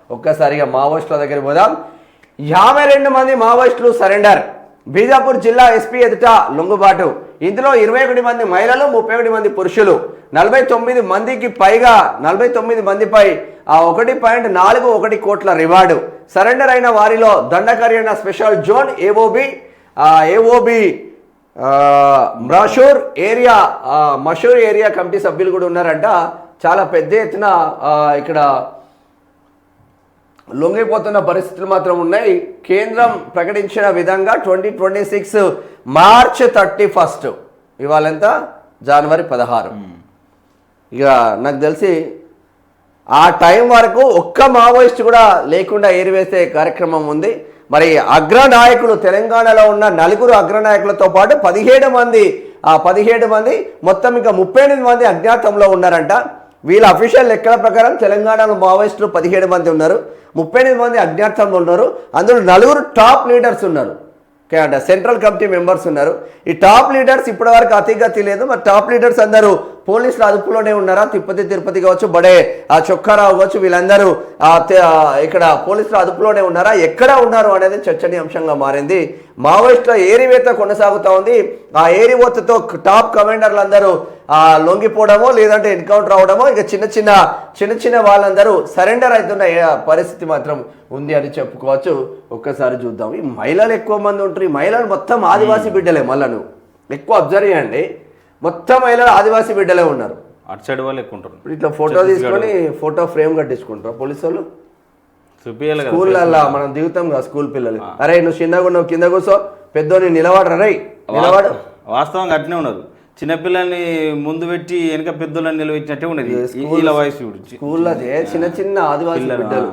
ఒక్కసారిగా మావోయిస్టుల దగ్గరికి పోదాం. 52 మంది మావోయిస్టులు సరెండర్. బీజాపూర్ జిల్లా ఎస్పీ ఎదుట లొంగుబాటు. ఇందులో 21 మంది మహిళలు, 31 మంది పురుషులు. 49 మందికి పైగా 49 మందిపై 1.41 కోట్ల రివార్డు. సరెండర్ అయిన వారిలో దండకరియణ స్పెషల్ జోన్ ఏఓబి మషూర్ ఏరియా కమిటీ సభ్యులు కూడా ఉన్నారంట. చాలా పెద్ద ఎత్తున ఇక్కడ లొంగిపోతున్న పరిస్థితులు మాత్రం ఉన్నాయి. కేంద్రం ప్రకటించిన విధంగా 2026 మార్చ్ 31 ఇవాళంతా జనవరి 16. ఇక నాకు తెలిసి ఆ టైం వరకు ఒక్క మావోయిస్ట్ కూడా లేకుండా ఏరివేసే కార్యక్రమం ఉంది. మరి అగ్రనాయకులు తెలంగాణలో ఉన్న 4 అగ్రనాయకులతో పాటు 17 మంది మొత్తం ఇంకా 38 మంది అజ్ఞాతంలో ఉన్నారంట. వీళ్ళ అఫీషియల్ లెక్కల ప్రకారం తెలంగాణలో మావోయిస్టులు 17 మంది ఉన్నారు, 38 మంది అజ్ఞాతంలో ఉన్నారు. అందులో 4 టాప్ లీడర్స్ ఉన్నారు, సెంట్రల్ కమిటీ మెంబర్స్ ఉన్నారు. ఈ టాప్ లీడర్స్ ఇప్పటివరకు అతిగతి లేదు. మరి టాప్ లీడర్స్ అందరూ పోలీసుల అదుపులోనే ఉన్నారా? తిరుపతి కావచ్చు, బడే చొక్కారావు కావచ్చు, వీళ్ళందరూ ఇక్కడ పోలీసుల అదుపులోనే ఉన్నారా? ఎక్కడ ఉన్నారు అనేది చర్చనీయాంశంగా మారింది. మావోయిస్టుల ఏరివేత కొనసాగుతూ ఉంది. ఆ ఏరివేతతో టాప్ కమాండర్లు అందరూ లొంగిపోవడమో లేదంటే ఎన్కౌంటర్ అవడమో, ఇక చిన్న వాళ్ళందరూ సరెండర్ అవుతున్న పరిస్థితి మాత్రం ఉంది అని చెప్పుకోవచ్చు. ఒక్కసారి చూద్దాం. ఈ మహిళలు ఎక్కువ మంది ఉంటారు. ఈ మహిళలు మొత్తం ఆదివాసీ బిడ్డలే. మళ్ళీ నువ్వు ఎక్కువ అబ్జర్వ్ చేయండి, మొత్తం మహిళలు ఆదివాసీ బిడ్డలే ఉన్నారు. అటు సైడ్ వాళ్ళు ఎక్కువ ఉంటారు. ఇట్లా ఫోటో తీసుకొని ఫోటో ఫ్రేమ్ కట్టించుకుంటారు పోలీసు వాళ్ళు. స్కూళ్ళల్లో మనం దిగుతాం కదా స్కూల్ పిల్లలు, అరే నువ్వు చిన్నగా ఉన్నావు కింద కూర్చో, పెద్దోని నిలబడరా నిలబడు. వాస్తవంగా అట్నే ఉన్నది. చిన్నపిల్లల్ని ముందు పెట్టి వెనక పెద్దోళ్ళని నిలబెట్టినట్టే ఉన్నది స్కూల్లో. చిన్న ఆదివాసీ బిడ్డలు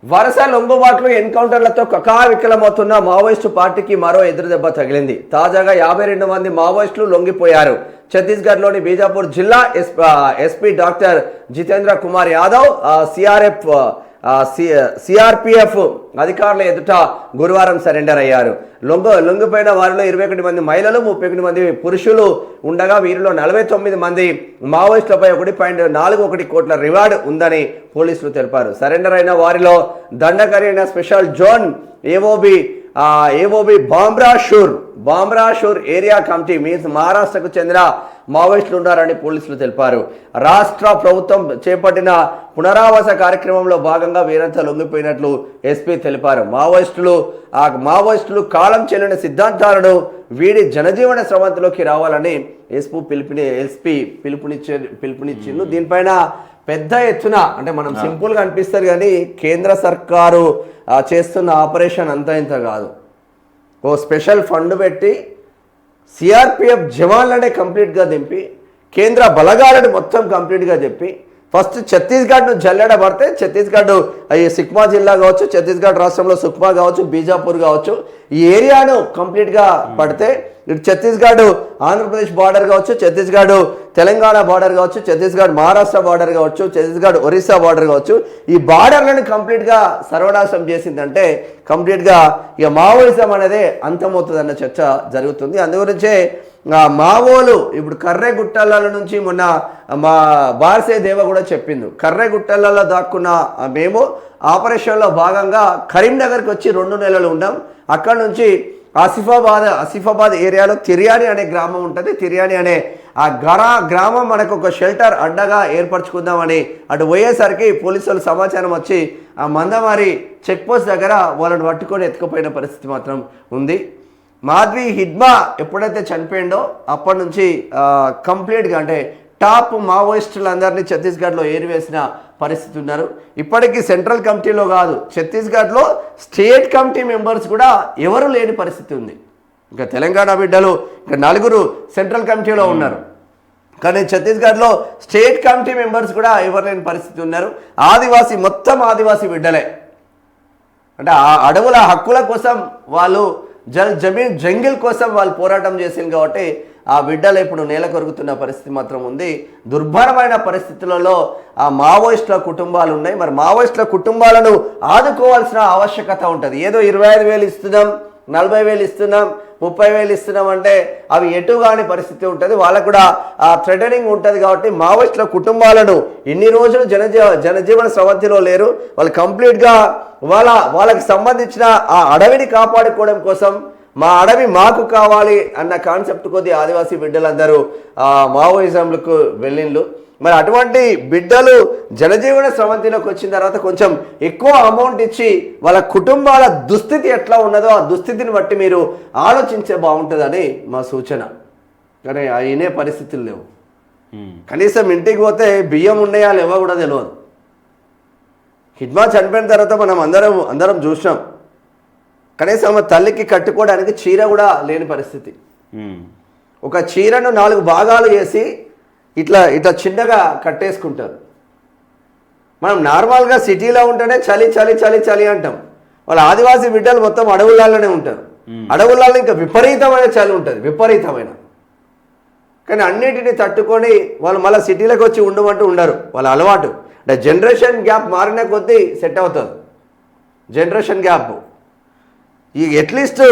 వరుస లొంగుబాట్లు, ఎన్కౌంటర్లతో కకావికలమవుతున్న మావోయిస్టు పార్టీకి మరో ఎదురుదెబ్బ తగిలింది. తాజాగా 52 మంది మావోయిస్టులు లొంగిపోయారు. ఛత్తీస్గఢ్లోని బీజాపూర్ జిల్లా SP doctor Jitendra Kumar Yadav CRPF అధికారుల ఎదుట గురువారం సరెండర్ అయ్యారు. లొంగిపోయిన వారిలో 21 మంది మహిళలు, 31 మంది పురుషులు ఉండగా వీరిలో 49 మంది మావోయిస్టులపై 1.41 కోట్ల రివార్డు ఉందని పోలీసులు తెలిపారు. సరెండర్ అయిన వారిలో దండకరియణ స్పెషల్ జోన్ ఏఓబి బాంబ్రాషూర్ ఏరియా కమిటీ మీన్స్ మహారాష్ట్రకు చెందిన మావోయిస్టులు ఉన్నారని పోలీసులు తెలిపారు. రాష్ట్ర ప్రభుత్వం చేపట్టిన పునరావాస కార్యక్రమంలో భాగంగా వీరంతా లొంగిపోయినట్లు ఎస్పీ తెలిపారు. మావోయిస్టులు కాలం చెల్లిన సిద్ధాంతాలను వీడి జనజీవన స్రవంతిలోకి రావాలని ఎస్పీ పిలుపునిచ్చిండు. దీనిపైన పెద్ద ఎత్తున అంటే మనం సింపుల్గా అనిపిస్తారు కానీ కేంద్ర సర్కారు చేస్తున్న ఆపరేషన్ అంతా ఇంత కాదు. ఓ స్పెషల్ ఫండ్ పెట్టి సిఆర్పిఎఫ్ జవాన్లనే కంప్లీట్గా దింపి కేంద్ర బలగాలను మొత్తం కంప్లీట్గా చెప్పి ఫస్ట్ ఛత్తీస్గఢ్ను జల్లెడబడితే ఛత్తీస్గఢ్ సుక్మా జిల్లా కావచ్చు, ఛత్తీస్గఢ్ రాష్ట్రంలో సుక్మా కావచ్చు, బీజాపూర్ కావచ్చు, ఈ ఏరియాను కంప్లీట్గా పడితే ఇటు ఛత్తీస్గఢ్ ఆంధ్రప్రదేశ్ బార్డర్ కావచ్చు, ఛత్తీస్గఢ్ తెలంగాణ బార్డర్ కావచ్చు, ఛత్తీస్గఢ్ మహారాష్ట్ర బార్డర్ కావచ్చు, ఛత్తీస్గఢ్ ఒరిస్సా బార్డర్ కావచ్చు, ఈ బార్డర్లను కంప్లీట్గా సర్వనాశనం చేసిందంటే కంప్లీట్గా ఇక మావోయిజం అనేది అంతమవుతుందన్న చర్చ జరుగుతుంది. అందుగురించే మావోలు ఇప్పుడు కర్రెగుట్టల నుంచి మొన్న మా బార్సే దేవ కూడా చెప్పింది, కర్రెగుట్టలలో దాక్కున్న మేము ఆపరేషన్లో భాగంగా కరీంనగర్కి వచ్చి 2 నెలలు ఉన్నాం. అక్కడ నుంచి ఆసిఫాబాద్ ఏరియాలో తిర్యాని అనే గ్రామం ఉంటుంది. తిర్యాని అనే ఆ గ్రామం మనకు ఒక షెల్టర్ అడ్డగా ఏర్పరచుకుందామని అటు పోయేసరికి పోలీసులు సమాచారం వచ్చి ఆ మందమారి చెక్ పోస్ట్ దగ్గర వాళ్ళని పట్టుకొని ఎత్తుకుపోయిన పరిస్థితి మాత్రం ఉంది. మాధవి హిడ్మా ఎప్పుడైతే చనిపోయిండో అప్పటి నుంచి కంప్లీట్గా అంటే టాప్ మావోయిస్టులందరినీ ఛత్తీస్గఢ్లో ఏరివేసిన పరిస్థితి ఉన్నారు. ఇప్పటికీ సెంట్రల్ కమిటీలో కాదు, ఛత్తీస్గఢ్లో స్టేట్ కమిటీ మెంబర్స్ కూడా ఎవరు లేని పరిస్థితి ఉంది. ఇంకా తెలంగాణ బిడ్డలు ఇంకా 4 సెంట్రల్ కమిటీలో ఉన్నారు, కానీ ఛత్తీస్గఢ్లో స్టేట్ కమిటీ మెంబర్స్ కూడా ఎవరు లేని పరిస్థితి ఉన్నారు. మొత్తం ఆదివాసీ బిడ్డలే. అంటే ఆ అడవుల హక్కుల కోసం వాళ్ళు జంగిల్ కోసం వాళ్ళు పోరాటం చేసింది కాబట్టి ఆ బిడ్డలు ఇప్పుడు నేల కొరుగుతున్న పరిస్థితి మాత్రం ఉంది. దుర్భరమైన పరిస్థితులలో ఆ మావోయిస్టుల కుటుంబాలు ఉన్నాయి. మరి మావోయిస్టుల కుటుంబాలను ఆదుకోవాల్సిన ఆవశ్యకత ఉంటుంది. ఏదో 25,000 ఇస్తున్నాం, 40,000 ఇస్తున్నాం, 30,000 ఇస్తున్నామంటే అవి ఎటు కాని పరిస్థితి ఉంటుంది. వాళ్ళకు కూడా ఆ థ్రెటనింగ్ ఉంటుంది. కాబట్టి మావోయిస్టుల కుటుంబాలను ఇన్ని రోజులు జనజీవన స్రవంతిలో లేరు. వాళ్ళు కంప్లీట్గా వాళ్ళకి సంబంధించిన ఆ అడవిని కాపాడుకోవడం కోసం మా అడవి మాకు కావాలి అన్న కాన్సెప్ట్ కొద్ది ఆదివాసీ బిడ్డలందరూ మావోయిజంలకు వెళ్ళిండ్రు. మరి అటువంటి బిడ్డలు జనజీవన స్రవంతిలోకి వచ్చిన తర్వాత కొంచెం ఎక్కువ అమౌంట్ ఇచ్చి వాళ్ళ కుటుంబాల దుస్థితి ఎట్లా ఉన్నదో ఆ దుస్థితిని బట్టి మీరు ఆలోచించే బాగుంటుందని మా సూచన. కానీ అయినే పరిస్థితులు లేవు. కనీసం ఇంటికి పోతే బియ్యం ఉన్నాయా లేవో కూడా తెలియదు. హిడ్మా చనిపోయిన తర్వాత మనం అందరం చూసినాం. కనీసం ఆమె తల్లికి కట్టుకోవడానికి చీర కూడా లేని పరిస్థితి. ఒక చీరను 4 భాగాలు చేసి ఇట్లా చిన్నగా కట్టేసుకుంటారు. మనం నార్మల్గా సిటీలో ఉంటేనే చలి చలి చలి చలి అంటాం. వాళ్ళ ఆదివాసీ బిడ్డలు మొత్తం అడవులలోనే ఉంటారు. అడవులలో ఇంకా విపరీతమైన చలి ఉంటుంది, విపరీతమైన. కానీ అన్నిటిని తట్టుకొని వాళ్ళు మళ్ళీ సిటీలోకి వచ్చి ఉండమంటూ ఉండరు. వాళ్ళ అలవాటు అంటే జనరేషన్ గ్యాప్ మారిన కొద్దీ సెట్ అవుతుంది. జనరేషన్ గ్యాప్ ఈ అట్లీస్ట్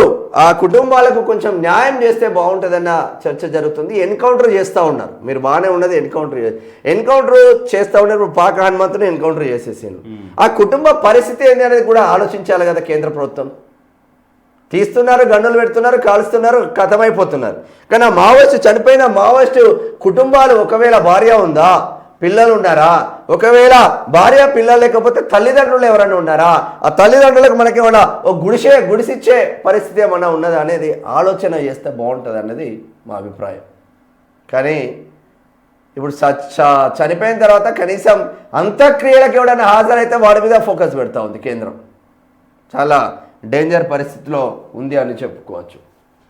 ఆ కుటుంబాలకు కొంచెం న్యాయం చేస్తే బాగుంటుందన్న చర్చ జరుగుతుంది. ఎన్కౌంటర్ చేస్తూ ఉన్నారు. మీరు బాగానే ఉన్నది ఎన్కౌంటర్ చేస్తూ ఉన్నారు. ఇప్పుడు పాక హనుమంతుని ఎన్కౌంటర్ చేసేసారు. ఆ కుటుంబ పరిస్థితి ఏంటి అనేది కూడా ఆలోచించాలి కదా కేంద్ర ప్రభుత్వం. తీస్తున్నారు, గన్నులు పెడుతున్నారు, కాలుస్తున్నారు, కథమైపోతున్నారు. కానీ ఆ మావోయిస్టు చనిపోయిన మావోయిస్టు కుటుంబాలు ఒకవేళ భార్య ఉందా, పిల్లలు ఉన్నారా, ఒకవేళ భార్య పిల్లలు లేకపోతే తల్లిదండ్రులు ఎవరైనా ఉన్నారా, ఆ తల్లిదండ్రులకు మనకేమన్నా ఒక గుడిసిచ్చే పరిస్థితి ఏమన్నా ఉన్నదా అనేది ఆలోచన చేస్తే బాగుంటుంది అన్నది మా అభిప్రాయం. కానీ ఇప్పుడు చనిపోయిన తర్వాత కనీసం అంత్యక్రియలకు ఎవడైనా హాజరైతే వాడి మీద ఫోకస్ పెడతా ఉంది కేంద్రం. చాలా డేంజర్ పరిస్థితిలో ఉంది అని చెప్పుకోవచ్చు.